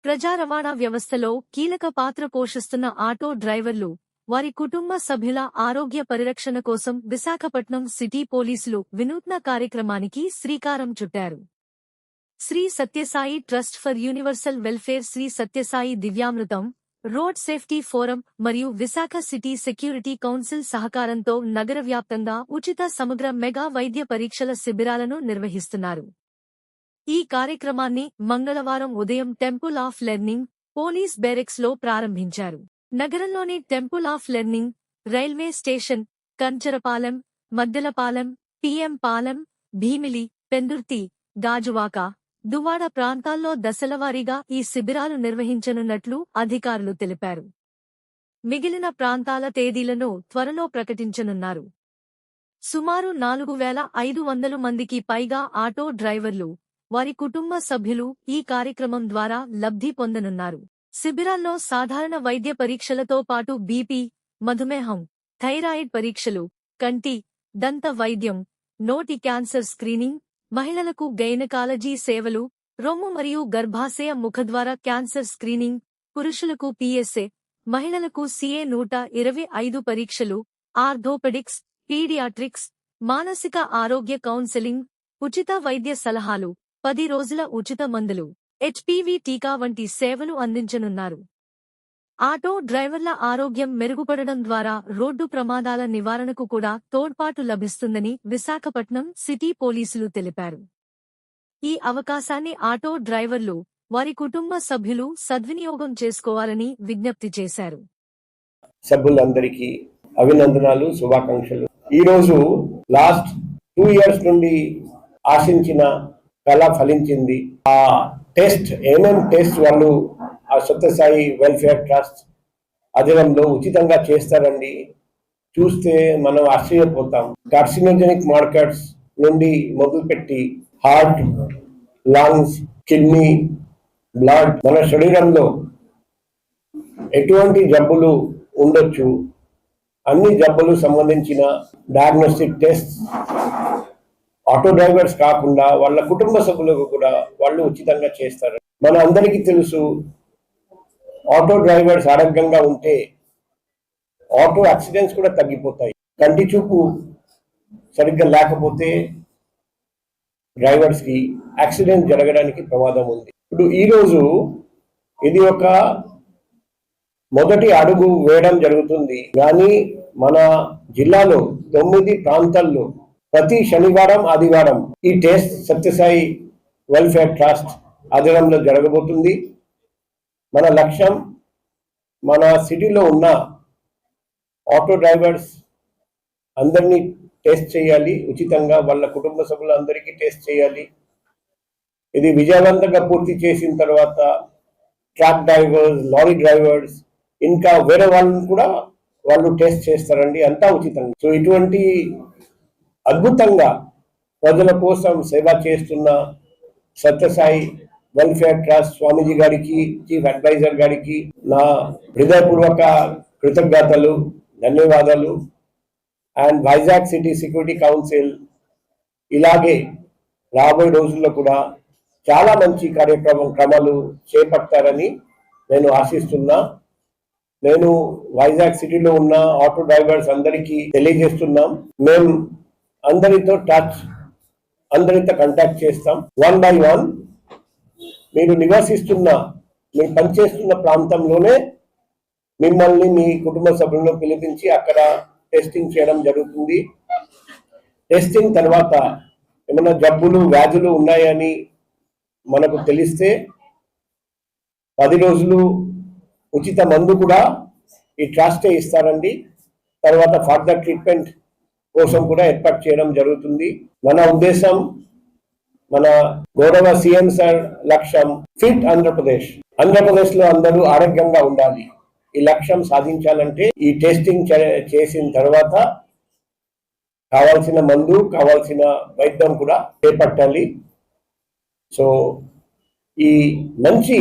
ప్రజా రవాణా వ్యవస్థలో కీలక పాత్ర పోషిస్తున్న ఆటో డ్రైవర్లు, వారి కుటుంబ సభ్యుల ఆరోగ్య పరిరక్షణ కోసం విశాఖపట్నం సిటీ పోలీసులు వినూత్న కార్యక్రమానికి శ్రీకారం చుట్టారు. Shri Sathya Sai trust for universal welfare, Shri Sathya Sai Divyamrutham, road safety forum మరియు విశాఖ సిటీ సెక్యూరిటీ కౌన్సిల్ సహకారంతో నగర వ్యాప్తంగా ఉచిత సమగ్ర మెగా వైద్య పరీక్షల శిబిరాలను నిర్వహిస్తున్నారు. ఈ కార్యక్రమాన్ని మంగళవారం ఉదయం టెంపుల్ ఆఫ్ లెర్నింగ్, పోలీస్ బెరెక్స్ లో ప్రారంభించారు. నగరంలోని temple of learning, railway station, Kancharapalem, Maddilapalem, PM Palem, Bheemili, Pendurthi, Gajuwaka, Duvvada ప్రాంతాల్లో దశలవారీగా ఈ శిబిరాలు నిర్వహించనున్నట్లు అధికారులు తెలిపారు. మిగిలిన ప్రాంతాల తేదీలను త్వరలో ప్రకటించనున్నారు. సుమారు 4,500 మందికి పైగా ఆటో డ్రైవర్లు, వారి కుటుంబ సభ్యులు ఈ కార్యక్రమం ద్వారా లబ్ధి పొందనున్నారు. శిబిరాల్లో సాధారణ వైద్య పరీక్షలతో పాటు బీపీ, మధుమేహం, థైరాయిడ్ పరీక్షలు, కంటి, దంత వైద్యం, నోటి క్యాన్సర్ స్క్రీనింగ్, మహిళలకు గైనకాలజీ సేవలు, రొమ్ము మరియు గర్భాశయ ముఖద్వార క్యాన్సర్ స్క్రీనింగ్, పురుషులకు పిఎస్ఏ, మహిళలకు CA 125 పరీక్షలు, ఆర్థోపెడిక్స్, పీడియాట్రిక్స్, మానసిక ఆరోగ్య కౌన్సెలింగ్, ఉచిత వైద్య సలహాలు, 10 రోజుల ఉచిత మందులు, HPV టీకా వంటి సేవలు అందించనున్నారు. ఆటో డ్రైవర్ల ఆరోగ్యం మెరుగుపడడం ద్వారా రోడ్డు ప్రమాదాల నివారణకు కూడా తోడ్పాటు లభిస్తుందని విశాఖపట్నం సిటీ పోలీసులు తెలిపారు. ఈ అవకాశాన్ని ఆటో డ్రైవర్లు, వారి కుటుంబ సభ్యులు సద్వినియోగం చేసుకోవాలని విజ్ఞప్తి చేశారు. సభ్యులందరికీ అభినందనలు, శుభాకాంక్షలు. ఈరోజు లాస్ట్ 2 years నుండి ఆశించిన కళ ఫలించింది. ఆ టెస్ట్ ఏమేం టెస్ట్ వాళ్ళు ఆ సత్యసాయి వెల్ఫేర్ ట్రస్ట్ అధీనంలో ఉచితంగా చేస్తారండి. చూస్తే మనం ఆశ్చర్యపోతాం. కార్సినోజెనిక్ మార్కర్స్ నుండి మొదలుపెట్టి హార్ట్, లంగ్స్, కిడ్నీ, బ్లడ్, మన శరీరంలో ఎటువంటి జబ్బులు ఉండొచ్చు, అన్ని జబ్బులు సంబంధించిన డయాగ్నోస్టిక్ టెస్ట్ ఆటో డ్రైవర్స్ కాకుండా వాళ్ళ కుటుంబ సభ్యులకు కూడా వాళ్ళు ఉచితంగా చేస్తారు. మన అందరికీ తెలుసు, ఆటో డ్రైవర్స్ ఆరోగ్యంగా ఉంటే ఆటో యాక్సిడెంట్స్ కూడా తగ్గిపోతాయి. కంటి చూపు సరిగ్గా లేకపోతే డ్రైవర్స్కి యాక్సిడెంట్ జరగడానికి ప్రమాదం ఉంది. ఇప్పుడు ఈరోజు ఇది ఒక మొదటి అడుగు వేయడం జరుగుతుంది. కానీ మన జిల్లాలో 9 ప్రాంతాల్లో ప్రతి శనివారం, ఆదివారం ఈ టెస్ట్ సత్యసాయి వెల్ఫేర్ ట్రస్ట్ ఆధ్వర్యంలో జరగబోతుంది. మన లక్ష్యం మన సిటీలో ఉన్న ఆటో డ్రైవర్స్ అందరినీ టెస్ట్ చేయాలి ఉచితంగా, వాళ్ళ కుటుంబ సభ్యులందరికీ టెస్ట్ చేయాలి. ఇది విజయవంతంగా పూర్తి చేసిన తర్వాత ట్రక్ డ్రైవర్స్, లారీ డ్రైవర్స్, ఇంకా వేరే వాళ్ళని కూడా వాళ్ళు టెస్ట్ చేస్తారండి, అంతా ఉచితంగా. సో ఇటువంటి అద్భుతంగా ప్రజల కోసం సేవ చేస్తున్న సత్యసాయి వెల్ఫేర్ ట్రస్ట్ స్వామీజీ గారికి, చీఫ్ అడ్వైజర్ గారికి నా హృదయపూర్వక కృతజ్ఞతలు, ధన్యవాదాలు. And Vizag city security council ఇలాగే రాబోయే రోజుల్లో కూడా చాలా మంచి క్రమాలు చేపడతారని నేను ఆశిస్తున్నా. నేను వైజాగ్ సిటీలో ఉన్న ఆటో డ్రైవర్స్ అందరికీ తెలియజేస్తున్నాం, మేము అందరితో అందరితో కాంటాక్ట్ చేస్తాం. 1 by 1 మీరు మీరు పనిచేస్తున్న ప్రాంతంలోనే మిమ్మల్ని, మీ కుటుంబ సభ్యులను పిలిపించి అక్కడ టెస్టింగ్ చేయడం జరుగుతుంది. టెస్టింగ్ తర్వాత ఏమైనా జబ్బులు, వ్యాధులు ఉన్నాయని మనకు తెలిస్తే 10 రోజులు ఉచిత మందు కూడా ఈ ట్రస్టే ఇస్తారండి. తర్వాత ఫర్దర్ ట్రీట్మెంట్ కోసం కూడా ఏర్పాటు చేయడం జరుగుతుంది. మన ఉద్దేశం, మన గౌరవ CM సార్ లక్ష్యం ఫిట్ ఆంధ్రప్రదేశ్ లో అందరూ ఆరోగ్యంగా ఉండాలి. ఈ లక్ష్యం సాధించాలంటే ఈ టెస్టింగ్ చేసిన తర్వాత కావాల్సిన మందు, కావాల్సిన వైద్యం కూడా చేపట్టాలి. సో ఈ మంచి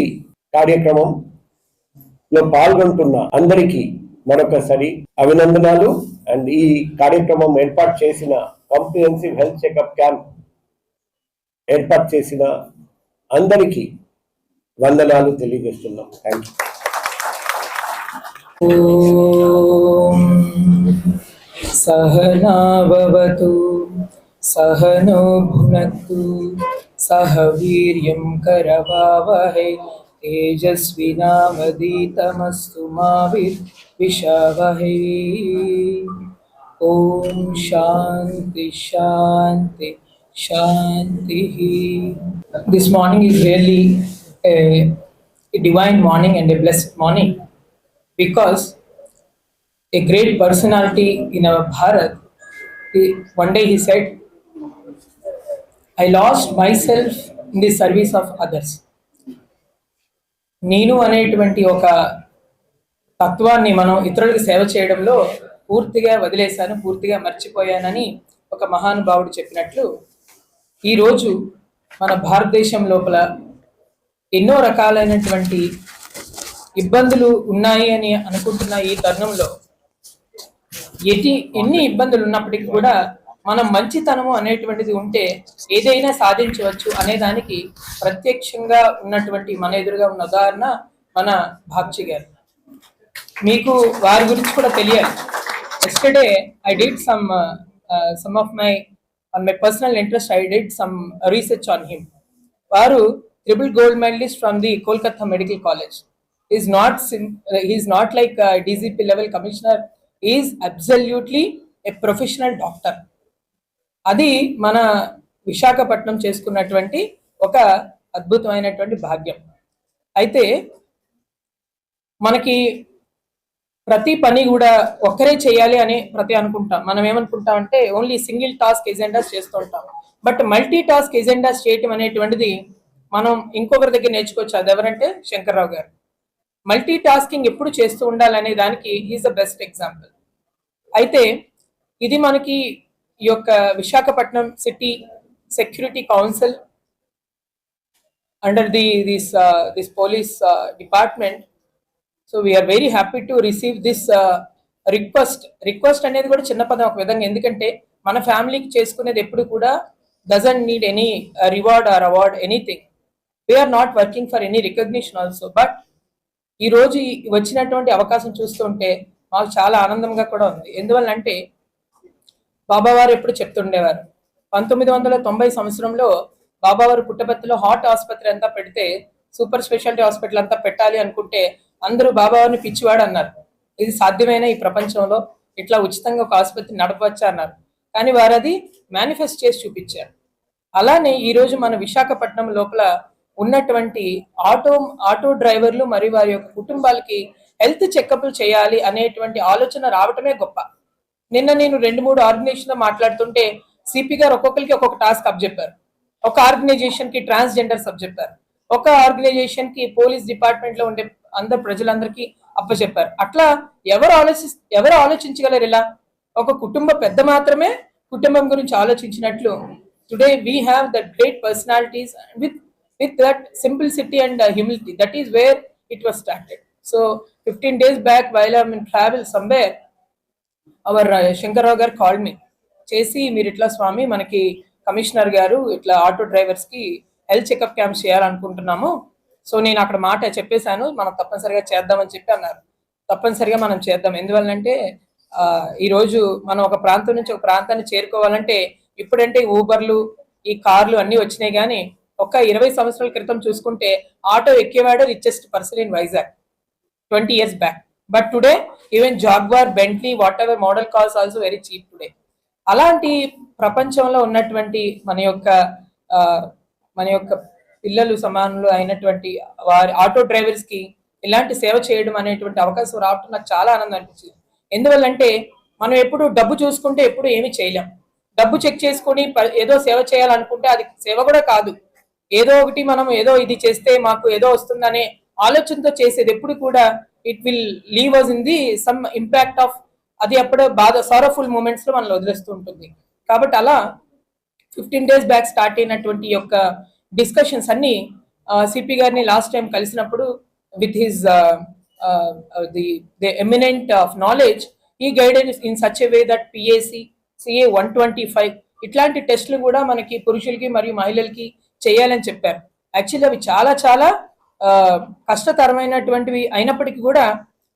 కార్యక్రమంలో పాల్గొంటున్న అందరికీ మరొకసారి అభినందనలు. అండ్ ఈ కార్యక్రమం ఏర్పాటు చేసిన కాంప్రిహెన్సివ్ హెల్త్ చెకప్ క్యాంప్ ఏర్పాటు చేసిన అందరికీ వందనాలు తెలియజేస్తున్నాం. Thank you. ఓం సహనా భవతు సహనో భునక్తు సహ వీర్యం కరవావహై తేజస్వినామదీతమస్తు మా విద్విషావహై. ఓం శాంతి శాంతి శాంతి. This morning is really a divine morning and a blessed morning, because a great personality in our Bharat, one day he said, I lost myself in the service of others. నేను అనేటువంటి ఒక తత్వాన్ని మనం ఇతరులకు సేవ చేయడంలో పూర్తిగా వదిలేశాను, పూర్తిగా మర్చిపోయానని ఒక మహానుభావుడు చెప్పినట్లు, ఈరోజు మన భారతదేశం లోపల ఎన్నో రకాలైనటువంటి ఇబ్బందులు ఉన్నాయి అని అనుకుంటున్న ఈ తరుణంలో ఎన్ని ఇబ్బందులు ఉన్నప్పటికీ కూడా మనం మంచితనము అనేటువంటిది ఉంటే ఏదైనా సాధించవచ్చు అనేదానికి ప్రత్యక్షంగా ఉన్నటువంటి మన ఎదురుగా ఉన్న ఉదాహరణ మన బాబ్జీ గారు. మీకు వారి గురించి కూడా తెలియాలి. Yesterday I did some of my personal interest, I did some research on him. వారు triple gold medalist from the Kolkata medical college. He is not like a DCP level commissioner. He is absolutely a professional doctor. అది మన విశాఖపట్నం చేసుకున్నటువంటి ఒక అద్భుతమైనటువంటి భాగ్యం. అయితే మనకి ప్రతి పని కూడా ఒక్కరే చేయాలి అని అనుకుంటాం. మనం ఏమనుకుంటాం అంటే ఓన్లీ సింగిల్ టాస్క్ ఎజెండాస్ చేస్తూ ఉంటాం. బట్ మల్టీ టాస్క్ ఎజెండాస్ చేయటం అనేటువంటిది మనం ఇంకొకరి దగ్గర నేర్చుకోవచ్చు. అది ఎవరంటే శంకర్రావు గారు. మల్టీ టాస్కింగ్ ఎప్పుడు చేస్తూ ఉండాలనే దానికి ఈజ్ ద బెస్ట్ ఎగ్జాంపుల్. అయితే ఇది మనకి ఈ యొక్క Visakhapatnam city security council under this police department. So we are very happy to receive this request అనేది కూడా చిన్న పదం ఒక విధంగా, ఎందుకంటే మన ఫ్యామిలీకి చేసుకునేది ఎప్పుడు కూడా doesn't need any reward or award anything. We are not working for any recognition also. But ఈ రోజు వచ్చినటువంటి అవకాశం చూస్తుంటే మాకు చాలా ఆనందంగా కూడా ఉంది. ఎందువల్లంటే బాబావారు ఎప్పుడు చెప్తుండేవారు, 1990 సంవత్సరంలో బాబావారు పుట్టపర్తిలో హార్ట్ ఆసుపత్రి అంతా పెడితే సూపర్ స్పెషాలిటీ హాస్పిటల్ అంతా పెట్టాలి అనుకుంటే అందరూ బాబావారిని పిచ్చివాడు అన్నారు. ఇది సాధ్యమైన ఈ ప్రపంచంలో ఇట్లా ఉచితంగా ఒక ఆసుపత్రి నడపవచ్చా అన్నారు. కానీ వారు అది మేనిఫెస్ట్ చేసి చూపించారు. అలానే ఈరోజు మన విశాఖపట్నం లోపల ఉన్నటువంటి ఆటో డ్రైవర్లు మరియు వారి యొక్క కుటుంబాలకి హెల్త్ చెకప్లు చేయాలి అనేటువంటి ఆలోచన రావటమే గొప్ప. నిన్న నేను 2-3 ఆర్గనైజేషన్ లో మాట్లాడుతుంటే సిపి గారు ఒక్కొక్కరికి ఒక్కొక్క టాస్క్ అప్పచెప్పారు. ఒక ఆర్గనైజేషన్ కి ట్రాన్స్జెండర్స్ అప్పచెప్పారు, ఒక ఆర్గనైజేషన్ కి పోలీస్ డిపార్ట్మెంట్ లో ఉండే అందరు ప్రజలందరికీ అప్పచెప్పారు. అట్లా ఎవరు ఆలోచించగలరు? ఇలా ఒక కుటుంబ పెద్ద మాత్రమే కుటుంబం గురించి ఆలోచించినట్లు today we have that great personalities with that simplicity and humility. That is where it was started. So 15 days back, while I'm in travel somewhere, our Shankarrao garu called me. Chesi meer itla swami manaki commissioner garu itla auto drivers ki health checkup camps cheyalanuntunnamu. So nenu akkada maata cheppesanu, manam tappanisaరిగా చేద్దామని చెప్పి అన్నారు. తప్పనిసరిగా మనం చేద్దాం. ఎందువల్లంటే ఈ రోజు మనం ఒక ప్రాంతం నుంచి ఒక ప్రాంతాన్ని చేరుకోవాలంటే ఇప్పుడంటే ఊబర్లు ఈ కార్లు అన్ని వచ్చినాయి, కానీ ఒక 20 సంవత్సరాల క్రితం చూసుకుంటే ఆటో ఎక్కేవాడు richest person in Vizag 20 years back. But today even Jaguar, Bentley, whatever model cars also very cheap today. అలాంటి ప్రపంచంలో ఉన్నటువంటి మన యొక్క పిల్లలు సమానులు అయినటువంటి వారి ఆటో డ్రైవర్స్ కి ఇలాంటి సేవ చేయడం అనేటువంటి అవకాశం రావటం నాకు చాలా ఆనందం అనిపించింది. ఎందువల్లంటే మనం ఎప్పుడు డబ్బు చూసుకుంటే ఎప్పుడు ఏమీ చేయలేం. డబ్బు చెక్ చేసుకుని ఏదో సేవ చేయాలనుకుంటే అది సేవ కూడా కాదు. ఏదో ఒకటి మనం ఏదో ఇది చేస్తే మాకు ఏదో వస్తుందనే ఆలోచనతో చేసేది ఎప్పుడు కూడా it will leave us in the some impact of అది అప్పుడే బాధ సారోఫుల్ మూమెంట్స్ లో మనల్ని వదిలేస్తూ ఉంటుంది. కాబట్టి అలా 15 days బ్యాక్ స్టార్ట్ అయినటువంటి యొక్క డిస్కషన్స్ అన్ని సిపి గారిని లాస్ట్ టైం కలిసినప్పుడు with his the eminent of knowledge ఈ guidance in such a way that PAC, CA 125 ఇట్లాంటి టెస్టులు కూడా మనకి పురుషులకి మరియు మహిళలకి చేయాలని చెప్పారు. యాక్చువల్లీ అవి చాలా చాలా కష్టతరమైనటువంటివి అయినప్పటికీ కూడా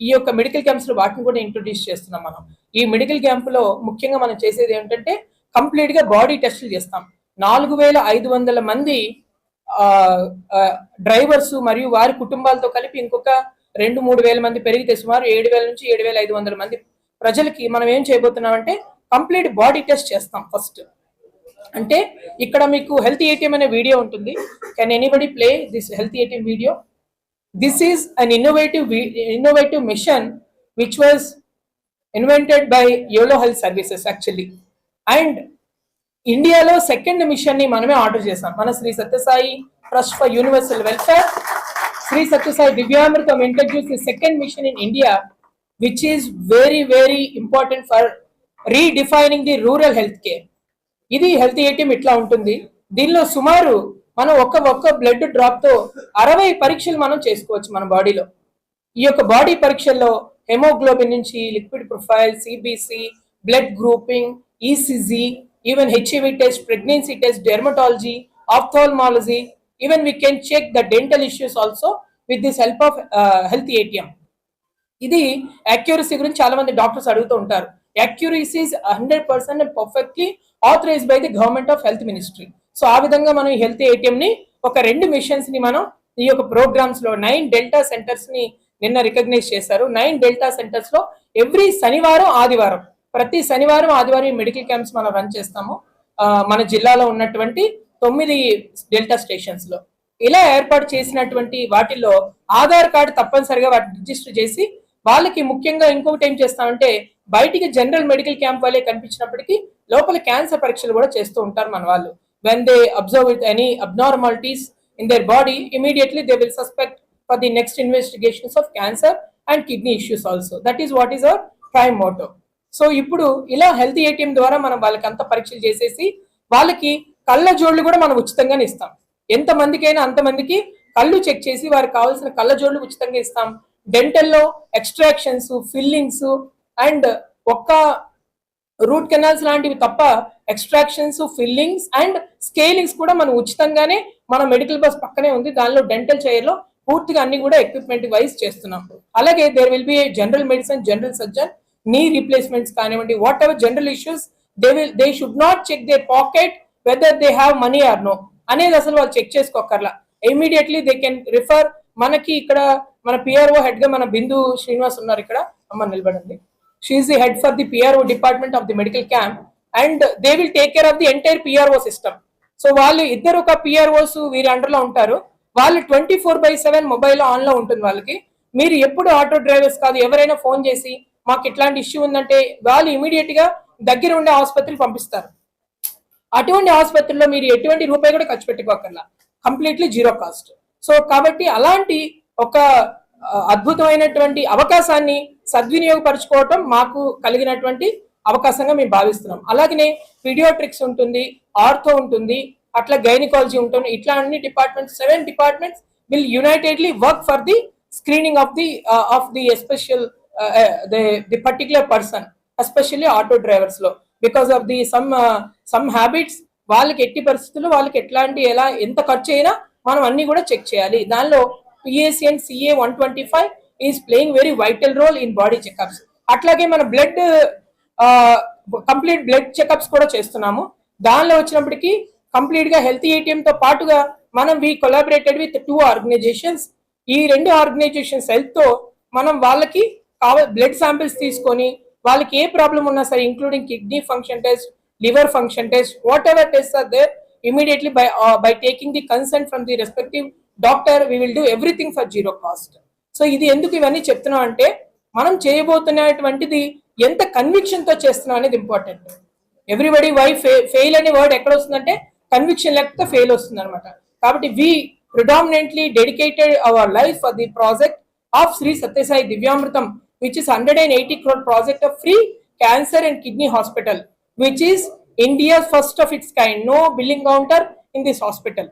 ఈ యొక్క మెడికల్ క్యాంప్స్ లో వాటిని కూడా ఇంట్రొడ్యూస్ చేస్తున్నాం మనం. ఈ మెడికల్ క్యాంప్ లో ముఖ్యంగా మనం చేసేది ఏంటంటే కంప్లీట్ గా బాడీ టెస్టులు చేస్తాం. 4,500 మంది డ్రైవర్స్ మరియు వారి కుటుంబాలతో కలిపి ఇంకొక 2-3 వేల మంది పెరిగితే సుమారు 7,000 నుంచి 7,500 మంది ప్రజలకి మనం ఏం చేయబోతున్నాం అంటే కంప్లీట్ బాడీ టెస్ట్ చేస్తాం ఫస్ట్. అంటే ఇక్కడ మీకు హెల్త్ ఏటీఎం అనే వీడియో ఉంటుంది. Can anybody play this health ATM video? This is an innovative mission which was invented by YOLO Health Services actually. And ఇండియాలో సెకండ్ మిషన్ ని మనమే ఆర్డర్ చేసాం. మన Shri Sathya Sai trust for universal welfare, Shri Sathya Sai Divyamrutham introduce the second mission in India which is very important for redefining the rural health care. ఇది health ATM ఇట్లా ఉంటుంది. దీనిలో సుమారు మనం ఒక్క బ్లడ్ డ్రాప్ తో 60 పరీక్షలు మనం చేసుకోవచ్చు మన బాడీలో. ఈ యొక్క బాడీ పరీక్షల్లో హెమోగ్లోబిన్ నుంచి liquid profile, CBC, blood grouping, ECG, even HIV test, pregnancy test, dermatology, ophthalmology, even we can check the dental issues also with this help of health ATM. ఇది యాక్యూరసీ గురించి చాలా మంది డాక్టర్స్ అడుగుతూ ఉంటారు. Accuracy is 100% perfectly authorised by the government of health ministry. So ఆ విధంగా మనం ఈ హెల్త్ ఏటీఎం ని ఒక 2 మిషన్స్ ని మనం ఈ యొక్క ప్రోగ్రామ్స్ లో 9 డెల్టా సెంటర్స్ ని నిన్న రికగ్నైజ్ చేశారు. 9 డెల్టా సెంటర్స్ లో ఎవ్రీ శనివారం ఆదివారం, ప్రతి శనివారం ఆదివారం ఈ మెడికల్ క్యాంప్స్ మనం రన్ చేస్తాము మన జిల్లాలో ఉన్నటువంటి 9 డెల్టా స్టేషన్స్ లో. ఇలా ఏర్పాటు చేసినటువంటి వాటిల్లో ఆధార్ కార్డు తప్పనిసరిగా వాటిని రిజిస్టర్ చేసి వాళ్ళకి ముఖ్యంగా ఇంకొకటి ఏం చేస్తామంటే బయటికి జనరల్ మెడికల్ క్యాంప్ వాళ్ళే కనిపించినప్పటికీ లోపల క్యాన్సర్ పరీక్షలు కూడా చేస్తూ ఉంటారు మన వాళ్ళు. When they observe with any abnormalities in their body, immediately they will suspect for the next investigations of cancer and kidney issues also. That is what is our prime motto. So ఇప్పుడు ఇలా health ATM ద్వారా మనం వాళ్ళకి అంత పరీక్షలు చేసేసి వాళ్ళకి కళ్ళ జోళ్లు కూడా మనం ఉచితంగానే ఇస్తాం. ఎంత మందికైనా అంతమందికి కళ్ళు చెక్ చేసి వారికి కావాల్సిన కళ్ళ జోళ్లు ఉచితంగా ఇస్తాం. డెంటల్లో ఎక్స్ట్రాక్షన్స్, ఫిల్లింగ్స్ అండ్ ఒక్క రూట్ కెనాల్స్ లాంటివి తప్ప ఎక్స్ట్రాక్షన్స్, ఫిల్లింగ్స్ అండ్ స్కేలింగ్స్ కూడా మనం ఉచితంగానే మన మెడికల్ బస్ పక్కనే ఉంది. దానిలో డెంటల్ చైర్ లో పూర్తిగా అన్ని కూడా ఎక్విప్మెంట్ వైజ్ చేస్తున్నాం. అలాగే there will be general medicine, general surgeon, knee replacements కానివ్వండి, whatever general issues they should not check their pocket whether they have money or no అనేది అసలు వాళ్ళు చెక్ చేసుకోకర్లా. Immediately they can refer. మనకి ఇక్కడ మన పిఆర్ఓ హెడ్ గా మన బిందు శ్రీనివాస్ ఉన్నారు, ఇక్కడ అమ్మ నిలబడండి. She is the head for the PRO department of the medical camp and they will take care of the entire PRO system. So వాళ్ళు ఇద్దరు ఒక PROs వీరి అండర్ లో ఉంటారు. వాళ్ళు 24/7 మొబైల్ ఆన్ లో ఉంటుంది వాళ్ళకి. మీరు ఎప్పుడు ఆటో డ్రైవర్స్ కాదు, ఎవరైనా ఫోన్ చేసి మాకు ఇట్లాంటి ఇష్యూ ఉందంటే వాళ్ళు ఇమీడియట్ గా దగ్గర ఉండే ఆసుపత్రికి పంపిస్తారు. అటువంటి ఆసుపత్రిలో మీరు ఎటువంటి రూపాయి కూడా ఖర్చు పెట్టుకోకర్లా, కంప్లీట్లీ జీరో కాస్ట్. సో కాబట్టి అలాంటి ఒక అద్భుతమైనటువంటి అవకాశాన్ని సద్వినియోగపరచుకోవటం మాకు కలిగినటువంటి అవకాశంగా మేము భావిస్తున్నాం. అలాగనే పీడియాట్రిక్స్ ఉంటుంది, ఆర్థో ఉంటుంది, అట్లా గైనకాలజీ ఉంటుంది. ఇట్లా అన్ని departments 7 departments will unitedly work for the screening of the especial the particular person, especially auto drivers లో because of the some habits. వాళ్ళకి ఎట్టి పరిస్థితుల్లో వాళ్ళకి ఎలా ఎంత ఖర్చు అయినా మనం అన్ని కూడా చెక్ చేయాలి. దానిలో PACN CA 125 is playing very vital role in body checkups. అట్లాగే మన బ్లడ్ కంప్లీట్ బ్లడ్ చెకప్స్ కూడా చేస్తున్నాము. దానిలో వచ్చినప్పటికీ కంప్లీట్ గా హెల్త్ ఏటీఎం తో పాటుగా మనం వి కొలాబరేటెడ్ విత్ 2 ఆర్గనైజేషన్స్. ఈ 2 ఆర్గనైజేషన్స్ హెల్త్ తో మనం వాళ్ళకి బ్లడ్ శాంపిల్స్ తీసుకొని వాళ్ళకి ఏ ప్రాబ్లం ఉన్నా సరే, including kidney function test, liver function test, whatever tests are there, immediately by taking the consent from the respective doctor, we will do everything for zero cost. So ఇది ఎందుకు ఇవన్నీ చెప్తున్నాం అంటే మనం చేయబోతున్నటువంటిది ఎంత కన్విక్షన్ తో చేస్తున్నాం అనేది ఇంపార్టెంట్. ఎవ్రీబడి వై ఫెయిల్ అనే వర్డ్ ఎక్కడ వస్తుందంటే కన్విక్షన్ లేకపోతే ఫెయిల్ వస్తుంది అనమాట. కాబట్టి వి predominantly dedicated our life for the project of Sri Sathya Sai Divyamrutam, which is 180 crore project of free cancer and kidney hospital, which is India's first of its kind. No billing counter in this hospital.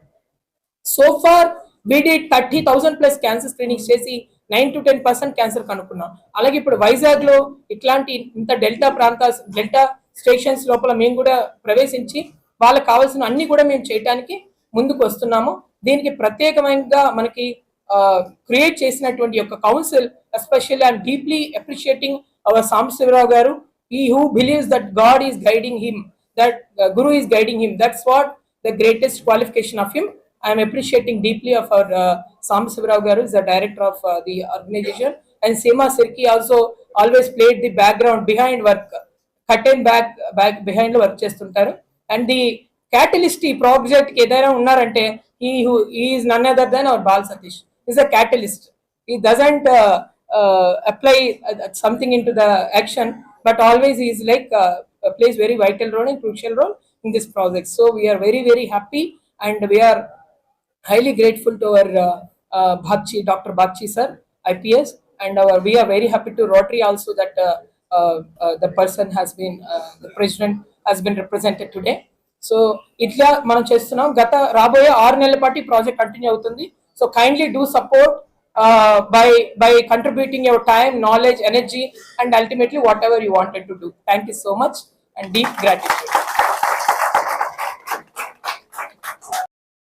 So far we did 30,000 plus cancer screenings చేసి 9 to 10% cancer కనుక్కున్నాం. అలాగే ఇప్పుడు వైజాగ్ లో ఇట్లాంటి ఇంత delta stations లోపల మేము కూడా ప్రవేశించి వాళ్ళకి కావాల్సిన అన్ని కూడా మేము చేయడానికి ముందుకు వస్తున్నాము. దీనికి ప్రత్యేకంగా మనకి క్రియేట్ చేసినటువంటి యొక్క council, especially I'm deeply appreciating our Sambasivarao గారు. He who believes that God is guiding him, that Guru is guiding him, that's what the greatest qualification of him. I am appreciating deeply of our Sambasivarao Garu, is the director of the organization, and Seema Sirki also always played the background behind work, curtain back behind work chestuntaru. And the catalyst project ki edaina unnarante, he is none other than our Bal Satish. He is a catalyst. He doesn't apply something into the action, but always he is like plays very vital role and crucial role in this project. So we are very, very happy, and we are highly grateful to our Bhakchi, Dr. Bhakchi sir, IPS, and we are very happy to Rotary also that the person has been, the president has been represented today. So itla manam chestunam, gata raboye 6 నెలల పాటు project continue అవుతుంది. So kindly do support by contributing your time, knowledge, energy, and ultimately whatever you wanted to do. Thank you so much, and deep gratitude.